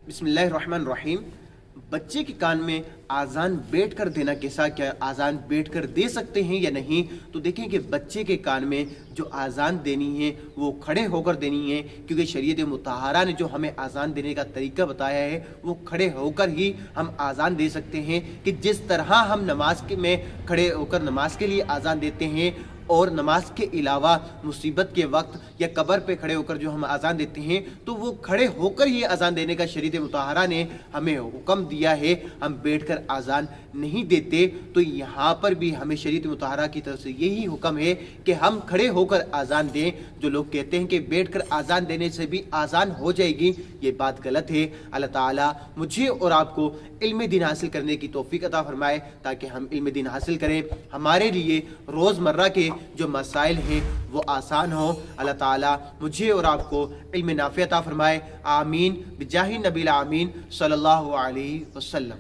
बिस्मिल्लाहिर्रहमानिर्रहीम। बच्चे के कान में आज़ान बैठ कर देना कैसा, क्या आज़ान बैठ कर दे सकते हैं या नहीं? तो देखें कि बच्चे के कान में जो आज़ान देनी है वो खड़े होकर देनी है, क्योंकि शरीयत मुतहरा ने जो हमें आज़ान देने का तरीका बताया है वो खड़े होकर ही हम आज़ान दे सकते हैं। कि जिस तरह हम नमाज में खड़े होकर नमाज के लिए आज़ान देते हैं और नमाज के अलावा मुसीबत के वक्त या कब्र पे खड़े होकर जो हम अज़ान देते हैं तो वो खड़े होकर ही अज़ान देने का शरीयत मुतहरा ने हमें हुक्म दिया है। हम बैठकर अज़ान नहीं देते। तो यहाँ पर भी हमें शरीयत मुतहरा की तरफ से यही हुक्म है कि हम खड़े होकर अज़ान दें। जो लोग कहते हैं कि बैठकर अज़ान देने से भी अज़ान हो जाएगी, ये बात गलत है। अल्लाह ताला मुझे और आपको इल्म दीन हासिल करने की तौफीक अता फरमाए ताकि हम इल्म दीन हासिल करें, हमारे लिए रोज़मर्रा के जो मसाइल हैं वो आसान हो। अल्लाह ताला मुझे और आपको इल्म नाफ़ी अता फरमाए। आमीन बिजाहि नबील आमीन सल्लल्लाहु अलैहि वसल्लम।